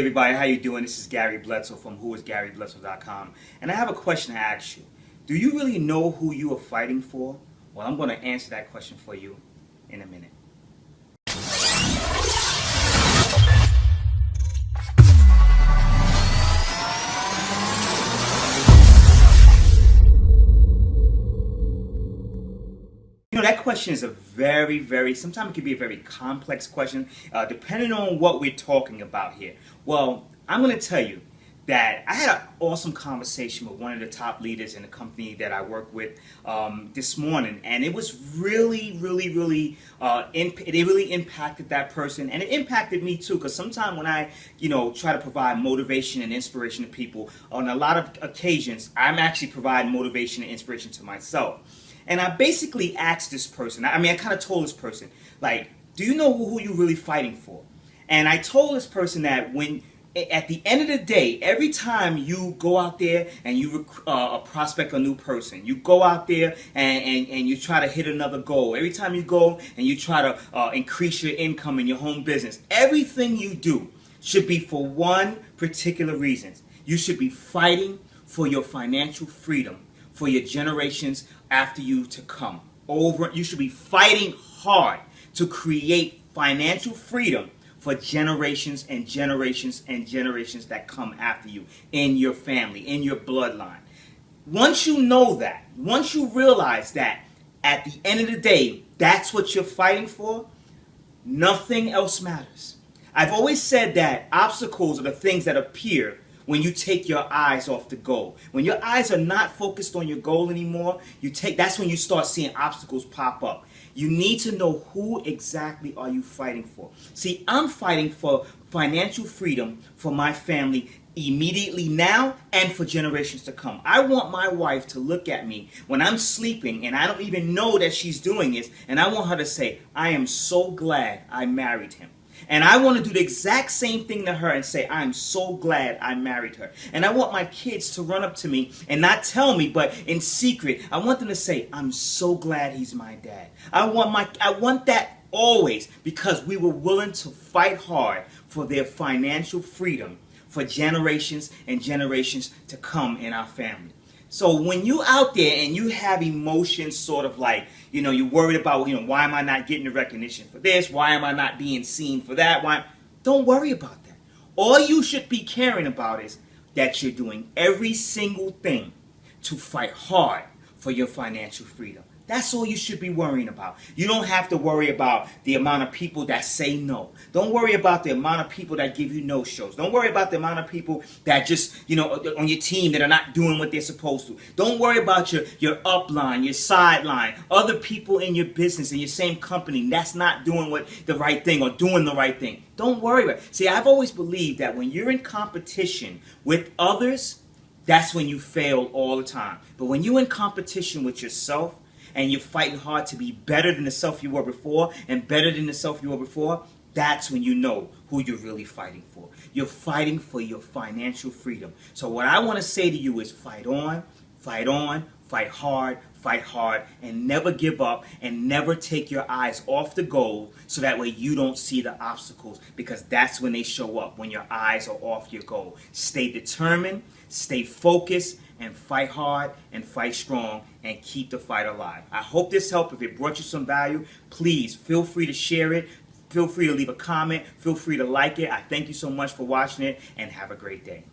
Hey everybody, how you doing? This is Gary Bledsoe from whoisgarybledsoe.com, and I have a question to ask you. Do you really know who you are fighting for? Well, I'm going to answer that question for you in a minute. You know, that question is a sometimes it can be a very complex question, depending on what we're talking about here. Well, I'm going to tell you that I had an awesome conversation with one of the top leaders in the company that I work with this morning, and it was really impacted that person, and it impacted me too, because sometimes when I, try to provide motivation and inspiration to people, on a lot of occasions, I'm actually providing motivation and inspiration to myself. And I basically asked this person, I kind of told this person, like, do you know who you're really fighting for? And I told this person that at the end of the day, every time you go out there and you prospect a new person, you go out there and you try to hit another goal, every time you go and you try to increase your income in your home business, everything you do should be for one particular reason. You should be fighting for your financial freedom for your generations after you to come. You should be fighting hard to create financial freedom for generations and generations and generations that come after you in your family, in your bloodline. Once you know that, once you realize that at the end of the day, that's what you're fighting for, nothing else matters. I've always said that obstacles are the things that appear when you take your eyes off the goal. When your eyes are not focused on your goal anymore, that's when you start seeing obstacles pop up. You need to know who exactly are you fighting for. See, I'm fighting for financial freedom for my family immediately now and for generations to come. I want my wife to look at me when I'm sleeping and I don't even know that she's doing this, and I want her to say, I am so glad I married him. And I want to do the exact same thing to her and say, I'm so glad I married her. And I want my kids to run up to me and not tell me, but in secret, I want them to say, I'm so glad he's my dad. I want that always, because we were willing to fight hard for their financial freedom for generations and generations to come in our family. So when you out there and you have emotions sort of like, you're worried about, why am I not getting the recognition for this? Why am I not being seen for that? Don't worry about that. All you should be caring about is that you're doing every single thing to fight hard for your financial freedom. That's all you should be worrying about. You don't have to worry about the amount of people that say no. Don't worry about the amount of people that give you no-shows. Don't worry about the amount of people that just, on your team that are not doing what they're supposed to. Don't worry about your upline, your sideline, other people in your business, in your same company that's not doing the right thing or doing the right thing. Don't worry about it. See, I've always believed that when you're in competition with others, that's when you fail all the time. But when you're in competition with yourself, and you're fighting hard to be better than the self you were before and better than the self you were before, that's when you know who you're really fighting for. You're fighting for your financial freedom. So what I want to say to you is fight on, fight hard, and never give up, and never take your eyes off the goal, so that way you don't see the obstacles, because that's when they show up, when your eyes are off your goal. Stay determined, stay focused, and fight hard and fight strong and keep the fight alive. I hope this helped. If it brought you some value, please feel free to share it. Feel free to leave a comment. Feel free to like it. I thank you so much for watching it, and have a great day.